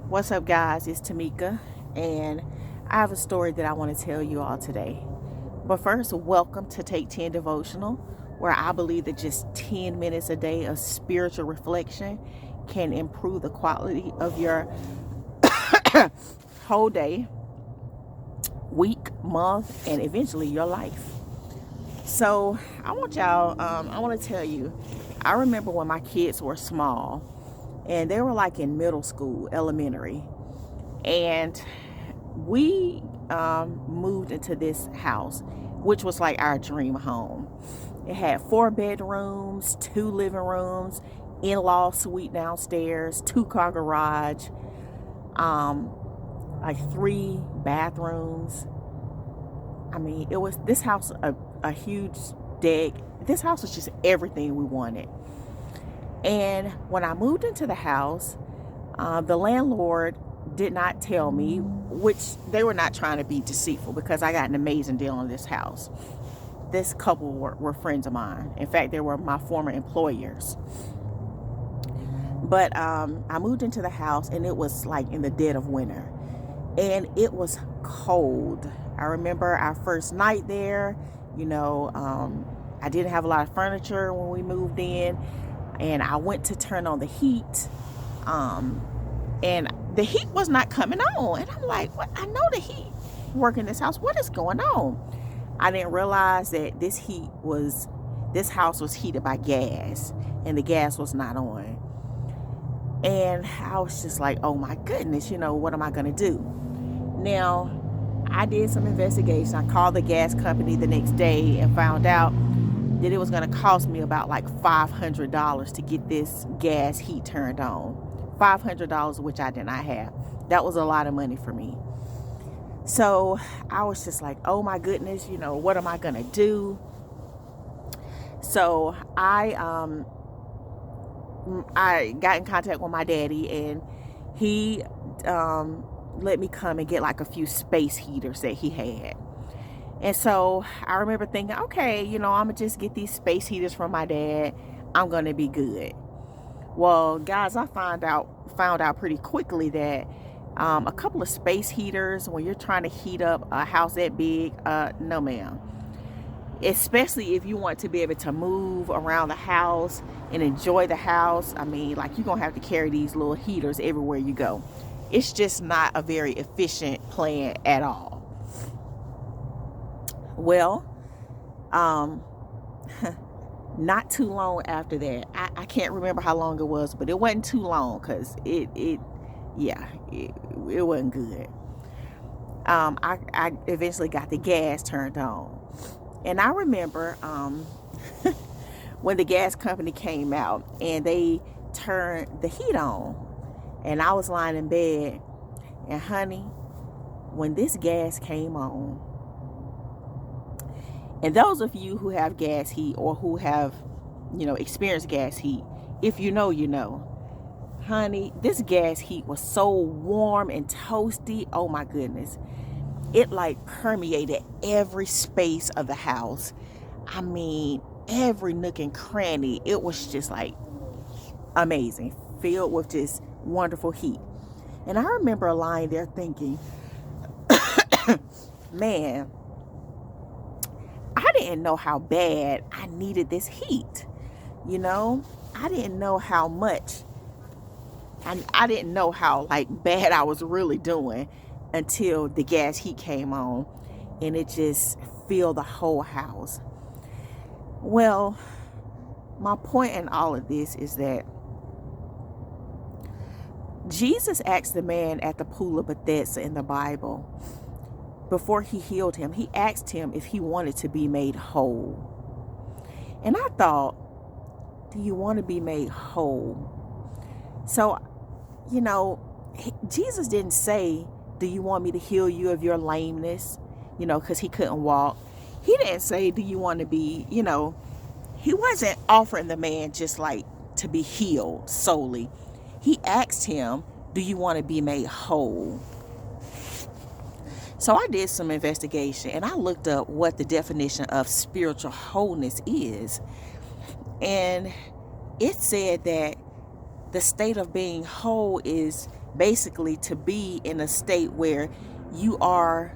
What's up, guys? It's Tamika, and I have a story that I want to tell you all today. But first, welcome to Take 10 Devotional, where I believe that just 10 minutes a day of spiritual reflection can improve the quality of your whole day, week, month, and eventually your life. So, I want to tell you, I remember when my kids were small and they were like in middle school, elementary. And we moved into this house, which was like our dream home. It had 4 bedrooms, 2 living rooms, in-law suite downstairs, 2-car garage, um, like 3 bathrooms. I mean, it was this house a huge deck. This house was just everything we wanted. And when I moved into the house, the landlord did not tell me, which they were not trying to be deceitful because I got an amazing deal on this house. This couple were friends of mine. In fact, they were my former employers. But I moved into the house and it was like in the dead of winter. And it was cold. I remember our first night there. I didn't have a lot of furniture when we moved in. And I went to turn on the heat. And the heat was not coming on. And I'm like, what? I know the heat work in this house. What is going on? I didn't realize that this house was heated by gas and the gas was not on. And I was just like, oh my goodness, what am I going to do? Now, I did some investigation. I called the gas company the next day and found out that it was going to cost me about like $500 to get this gas heat turned on. $500, which I did not have. That was a lot of money for me. So I was just like, oh my goodness, what am I going to do? So I got in contact with my daddy, and he let me come and get like a few space heaters that he had. And so I remember thinking, okay, I'm gonna just get these space heaters from my dad. I'm gonna be good. Well, guys, I found out pretty quickly that a couple of space heaters, when you're trying to heat up a house that big, no ma'am. Especially if you want to be able to move around the house and enjoy the house. I mean, like, you're gonna have to carry these little heaters everywhere you go. It's just not a very efficient plan at all. Well, not too long after that, I can't remember how long it was, but it wasn't too long because it wasn't good. I eventually got the gas turned on. And I remember when the gas company came out and they turned the heat on, and I was lying in bed, and honey, when this gas came on, and those of you who have gas heat or who have, experienced gas heat, if you know, honey, this gas heat was so warm and toasty. Oh my goodness. It like permeated every space of the house. I mean, every nook and cranny. It was just like amazing, filled with this wonderful heat. And I remember lying there thinking, man, I didn't know how bad I needed this heat. I didn't know how much, and I didn't know how like bad I was really doing until the gas heat came on and it just filled the whole house. Well, my point in all of this is that Jesus asked the man at the pool of Bethesda in the Bible, before he healed him, he asked him if he wanted to be made whole. And I thought, do you want to be made whole? So, Jesus didn't say, do you want me to heal you of your lameness? Because he couldn't walk. He didn't say, do you want to be, he wasn't offering the man just like to be healed solely. He asked him, do you want to be made whole? So I did some investigation and I looked up what the definition of spiritual wholeness is. And it said that the state of being whole is basically to be in a state where you are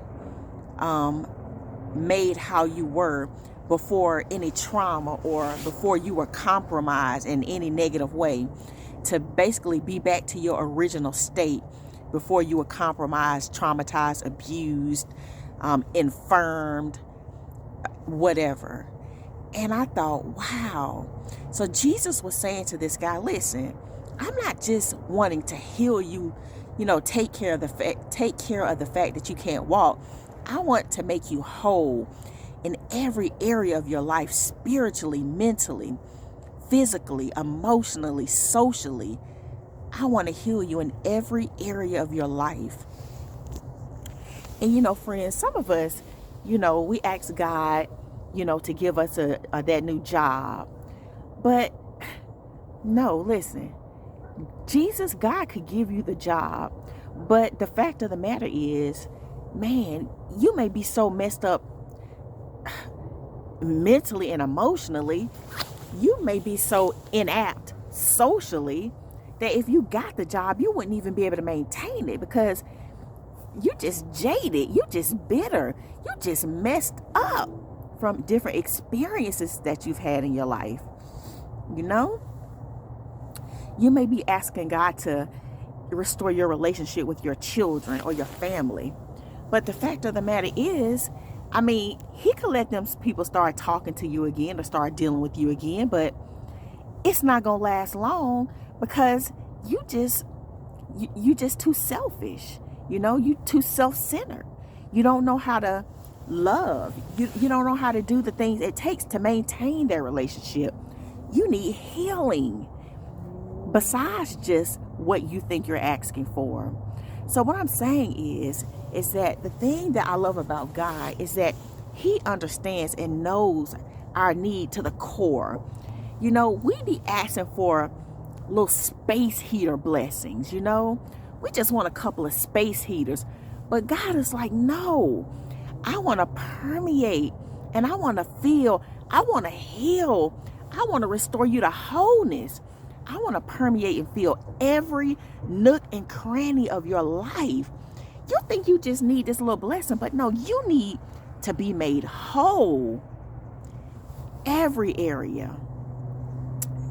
made how you were before any trauma or before you were compromised in any negative way, to basically be back to your original state before you were compromised, traumatized, abused, infirmed, whatever. And I thought, wow. So Jesus was saying to this guy, listen, I'm not just wanting to heal you, take care of the fact that you can't walk. I want to make you whole in every area of your life, spiritually, mentally, physically, emotionally, socially. I want to heal you in every area of your life. And friends, some of us, we ask God, to give us that new job. But no, listen, God could give you the job. But the fact of the matter is, man, you may be so messed up mentally and emotionally. You may be so inapt socially that if you got the job, you wouldn't even be able to maintain it because you just jaded, you just bitter, you just messed up from different experiences that you've had in your life. You may be asking God to restore your relationship with your children or your family. But the fact of the matter is, he could let them people start talking to you again or start dealing with you again, but it's not going to last long because you just too selfish. You too self-centered. You don't know how to love. You don't know how to do the things it takes to maintain their relationship. You need healing besides just what you think you're asking for. So what I'm saying is that the thing that I love about God is that he understands and knows our need to the core. We be asking for little space heater blessings, We just want a couple of space heaters. But God is like, no, I want to permeate and I want to feel, I want to heal. I want to restore you to wholeness. I want to permeate and feel every nook and cranny of your life. You think you just need this little blessing, but no, you need to be made whole. Every area.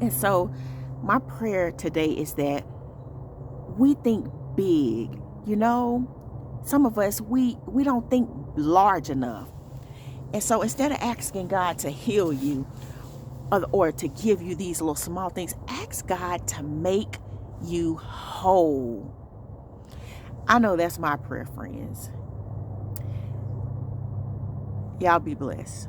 And so my prayer today is that we think big. Some of us, we don't think large enough. And so instead of asking God to heal you or to give you these little small things, ask God to make you whole. I know that's my prayer, friends. Y'all be blessed.